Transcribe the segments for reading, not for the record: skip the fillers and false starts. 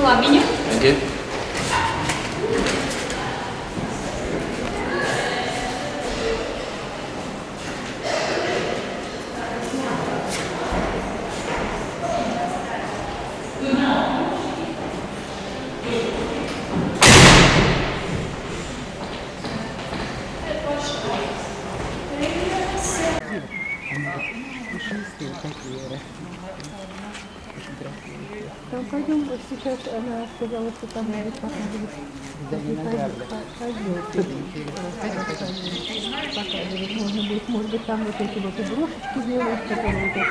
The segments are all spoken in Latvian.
Labiņu. Там пойдем, вот сейчас она сказала, что там надо показывать. Показывать можно будет, может быть, там вот эти вот игрушечки делают, которые вот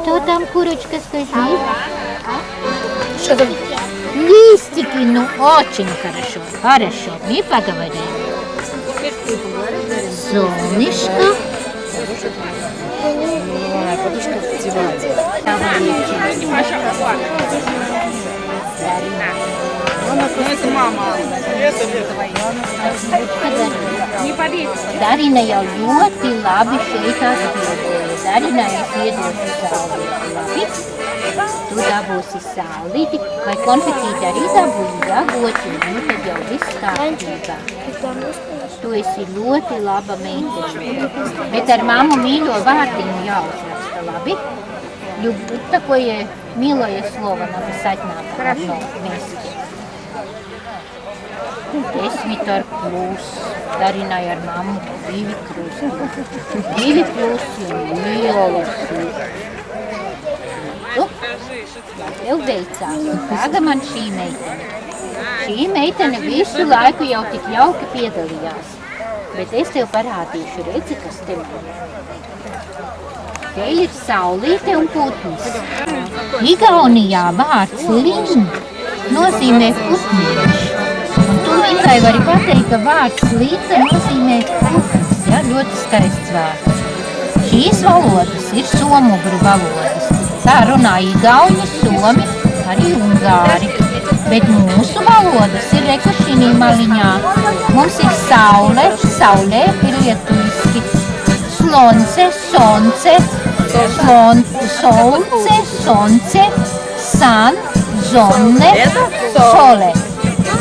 Что там, курочка, скажи? Что там? Листики, ну очень хорошо. Хорошо, мы поговорим. Солнышко. Это мама. Darina jau ļoti labi šeit atbildēja. Darina, es iedošu saulīti. Labi? Tu dabūsi saulīti. Vai konfetīti arī dabūji? Jā, gotiņu. Nu tad jau viss kārtībā. Tu esi ļoti laba meitene. Bet ar mammu mīļo vārdiņu jāuzraksta. Labi? Такое милое слово написать надо. Хорошо. Вместе. 10 plus. Darināja ar mammu 2 krusti. 2 plusi un lielas. Tev veicās. Tāda man šī meitene. Šī meitene visu laiku jau tik jauki piedalījās. Bet es tev parādīšu, redzi, kas tev ir. Te ir saulīte un putns. Igaunijā vārds lin nozīmē putniņš. Un tu Lingai vari pateikt, ka vārds līta nozīmē putns. Ja, ļoti skaists vārds. Šīs valodas ir somugru valodas. Tā runā igauņi, somi, arī ungāri. Bet mūsu valodas ir rekušinī maliņā. Mums ir saule, saulē ir lietuviski. Slonce, sonce, solce, sonce, san, zonne, sole.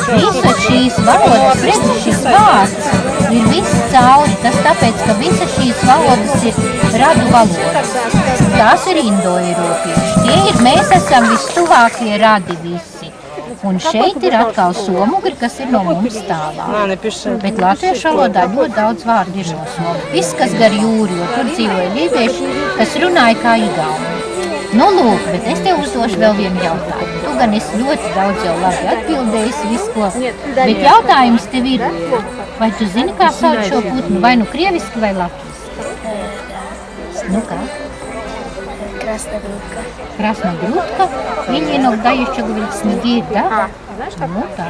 Visas šīs valodas, redzi, šis vārds ir viss cauri. Tas tāpēc, ka visas šīs valodas ir radu valodas. Tās ir indoeiropieši. Mēs esam vistuvākie radi visi. Un šeit ir atkal somugri, kas ir no mums tālāk. Bet latviešu valodā ļoti daudz vārdu ir no somu. Viss, kas gar jūru, jo tur dzīvoja lībieši, kas runāja kā igauni. Nu, lūk, bet es tev uzdošu vēl vienu jautājumu. Tu gan esi ļoti daudz jau labi atbildējis visu ko, bet jautājums tev ir, vai tu zini, kā sauc šo putnu, vai nu krieviski vai latviski? Nu kā? Красногрудка. Красногрудка? Или дающая говорит снеги, да? Nu tā.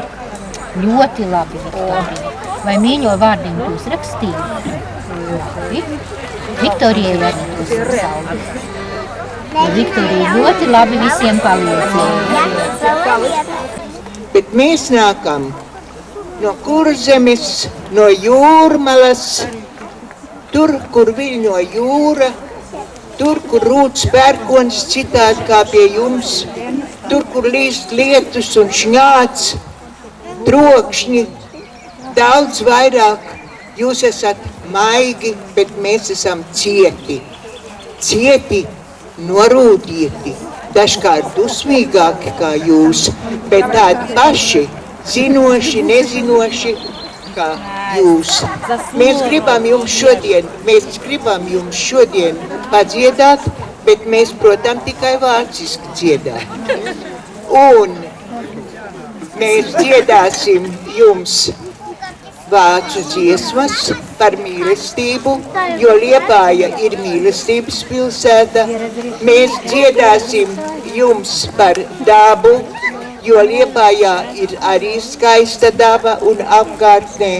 Ļoti labi, Viktorija. Vai mīļo vārdiņu tu uzrakstīji? Labi. Viktorijai arī tu sauli. Viktorija ļoti labi visiem palīdzēja. Bet mēs nākam no Kurzemes, no Jūrmalas, tur, kur viļņo jūra, tur, kur rūc pērkons citādi kā pie jums, tur, kur līst lietus un šņāts, trokšņi, daudz vairāk. Jūs esat maigi, bet mēs esam cieti. Cieti, norūdīti, dažkārt dusmīgāki kā jūs, bet tādi paši, zinoši, nezinoši kā jūs. Mēs gribam jums šodien padziedāt, bet mēs, protams, tikai vāciski dziedāt. Un mēs dziedāsim jums vācu dziesmas par mīlestību, jo Liepāja ir mīlestības pilsēta. Mēs dziedāsim jums par dabu, jo Liepājā ir arī skaista daba un apkārtnē.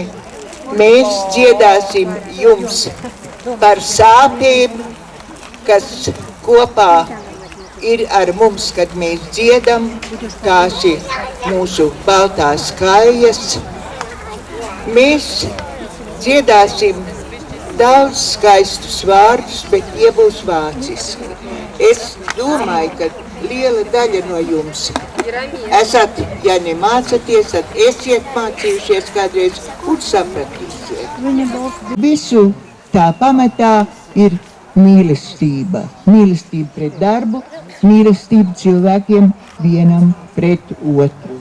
Mēs dziedāsim jums par sāpēm, kas kopā ir ar mums, kad mēs dziedam, tās ir mūsu baltās kājas. Mēs dziedāsim daudz skaistus vārdus, bet tie būs vāciski. Es domāju, ka liela daļa no jums esat, ja nemācaties, tad esiet mācījušies kādreiz un sapratīsiet. Visu tā pamatā ir mīlestība. Mīlestība pret darbu, mīlestība cilvēkiem vienam pret otru.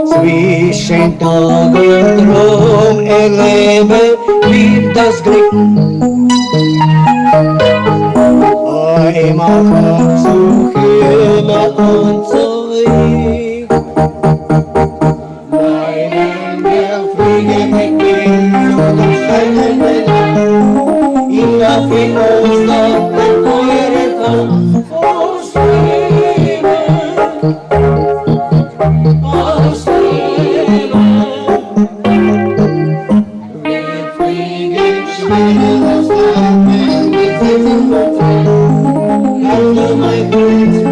Zwischen Tag und Traum erlebe wir das Glück. Einmal kommt zu Himmel und zurück. Meinen wir fliegen mit mir zu den Sternen Land. In der Finsternis der Feuer kann uns my friends.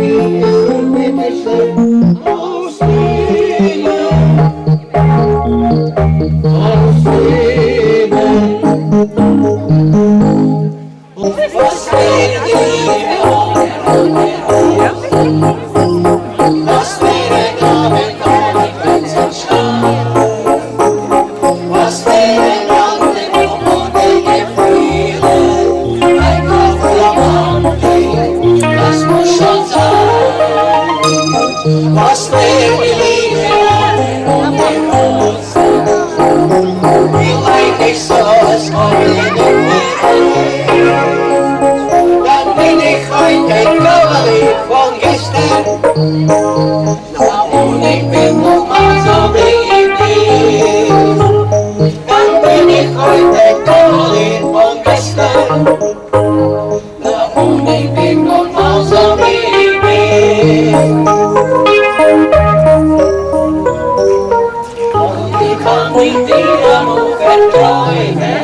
Tira mujer trojene,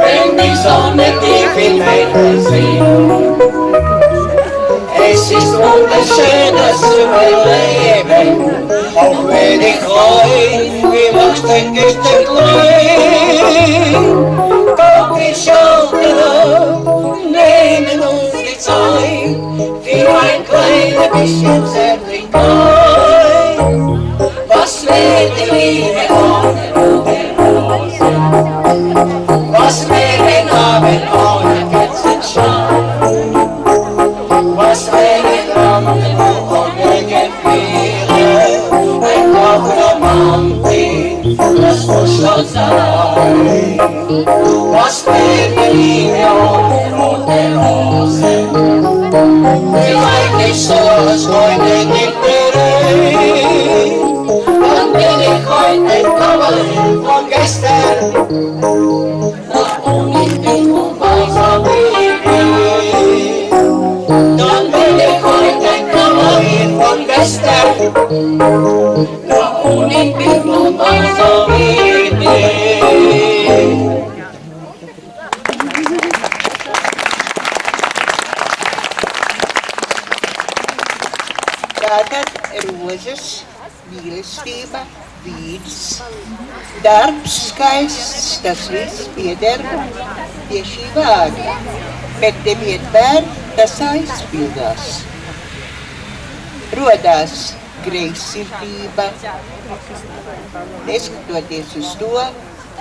bendiciones till mig es ist wunderschönes Überleben, auch wenn ich heut wie wachsteckig klein. Guck die Schulter ab, nehmen uns die Zeit für ein kleines bisschen Zärtlichkeit. Was wäre die Liebe ohne Rosenrose? Was wäre ein Abend ohne Kerzenschein? Was wäre Traum ohne Gefühle? Ein Tag Romantik, das muss schon sein. Was wäre die Liebe ohne rote Rose? Vielleicht nicht so, als heute nicht bereit. Dann bin ich heute ein Kavalier von gestern. Nach unendlich und weißer Liebe. Dann bin ich heute ein Kavalier von gestern. Nach unendlich und weißer Liebe. Tātad rozes, mīlestība, vīrs, darbs skaists, tas viss pieder pie šī vārda, bet nevienmēr tas aizpildās. Rodās greizsirdība, neskatoties uz to,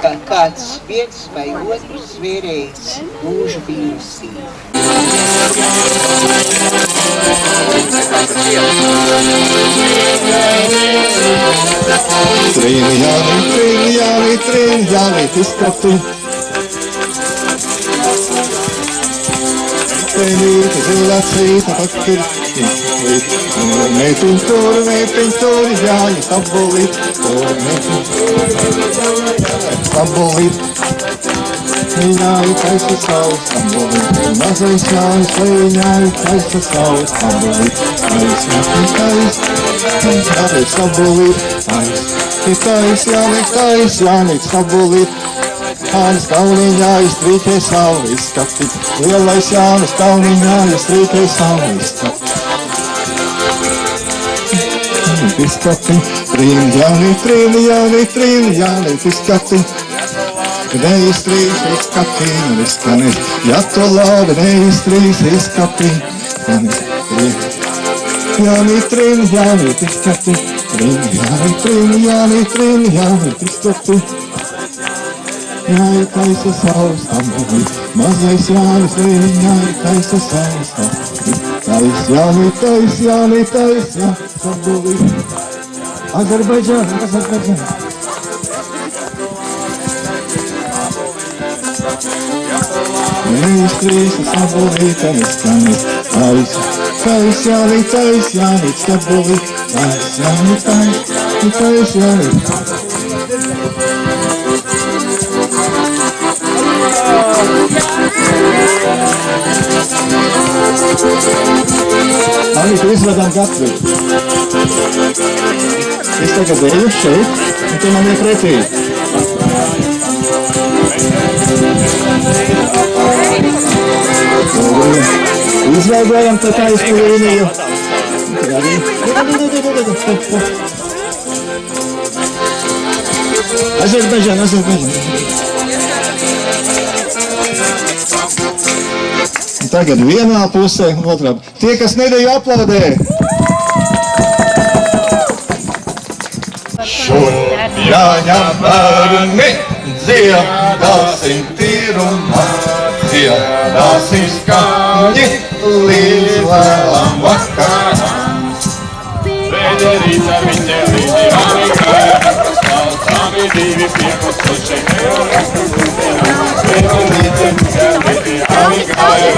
ka kāds viens vai otrs vērējis mūžu mīlestību. Trīnjāni, izskati. Penīte, zilā cīta, pakirti. Meitiņ tur, jāņi, stabulīt. Stabulīt. Viņāji taisa savu, stabulīt. Mazais jānis, viņāji taisa savu, stabulīt. Jāni, stabulīt. Jāni, stabulīt. Jānis Kalniņā iztrīkē savu izskati. Lielais Jānis Kalniņā iztrīkē savu izskati. Izskati, Trīnjāni, izskati. Neiztrīs izskati, neskani. Ja to labi neiztrīs izskati. Trīnjāni, izskati. Trīnjāni, izskati. Jāni taisa savu stabuli, mazais Jānis Līniņai taisa savu stabuli. Jāni taisa stabuli. Azerbaidžan. Neiztrīsa stabuli, neskani. Jāni stabuli. Jāni. Anita, izvedam katru. Es tagad eju šeit, un tu man ir pretī. Izveidojam te taisnu līniju. Azerbaidžan. Tagad vienā pusē, otrā. Tie, kas nedēļu aplaudē. Šur jāņem bērni, dziedāsim tīrumā, dziedāsim skaņi līdz vēlam vakaram. Vederīca viņa līdzi amigāja, stāvi divi piekostoši neorastu gudera. Vederīca viņa līdzi amigāja,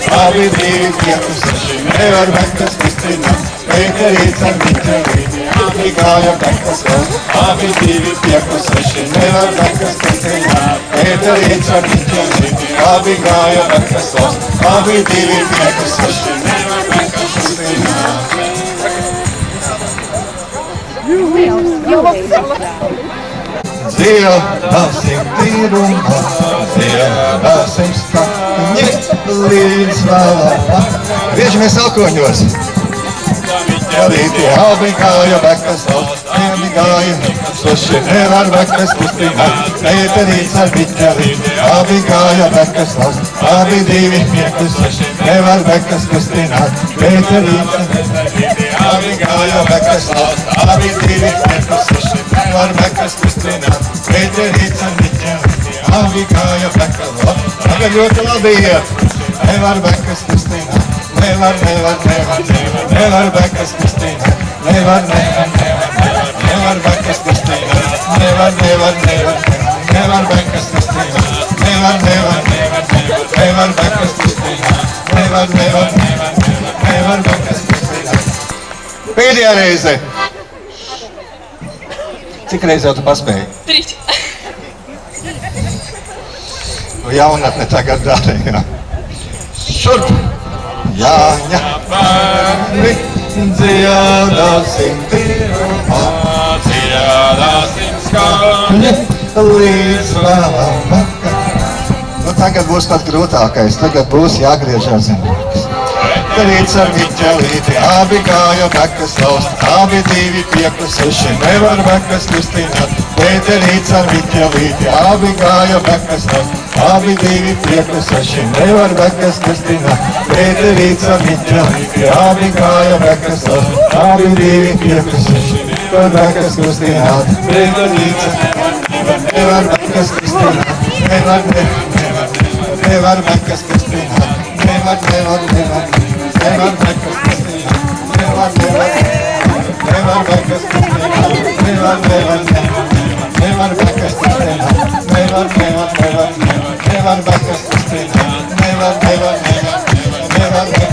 stāvi divi piekostoši nevar vekas kristināt. Vederīca viņa līdzi amigāja, stāvi divi piekostoši nevar vekas kristināt. Vederīca viņa līdzi amigāja, stāvi divi piekostoši nevar vekas kristināt. Dziedāsim tīrumā, dziedāsim skaņi līdz vēlam. Griežamies alkoņos. Jalīti abi gāja bekas valsts, vieni gāja, soši nevar bekas kustināt. Meitenīts ar biķelīti, abi gāja bekas valsts, abi divi piekusoši, nevar bekas kustināt. Meitenīts ar biķelīti, abi gāja bekas valsts, abi divi piekusoši, nevar bekas kustināt. Meitenīts ar biķelīti, abi gāja bekas valsts, tagad ļoti labi iet, nevar bekas kustināt. Nevar bekas kustināt, nevar bekas kustināt, nevar bekas kustināt, nevar bekas kustināt, nevar bekas kustināt. Pēdējā reize. Cik reiz jau tu paspēji? 3. Jaunatne tagad dara, jā. Šurp! Jāņa bērni, dziedāsim tīrumā, dziedāsim skaņi līdz vēlam vakar. Nu tagad būs pat grūtākais, tagad būs jāgriežās zem rokas. Meitenīts ar biķelīti, abi gāja bekas laust, abi divi piekusuši, nevar bekas kustināt. Meitenīts ar biķelīti, abi gāja bekas laust, abi divi piekusuši, nevar bekas kustināt. Meitenīts ar biķelīti, abi gāja bekas laust, abi divi piekusuši, nevar bekas kustināt. Meitenīts nevar bekas kustināt, nevar bekas kustināt, nevar bekas kustināt, nevar bekas kustināt, nevar bekas kustināt, nevar bekas kustināt.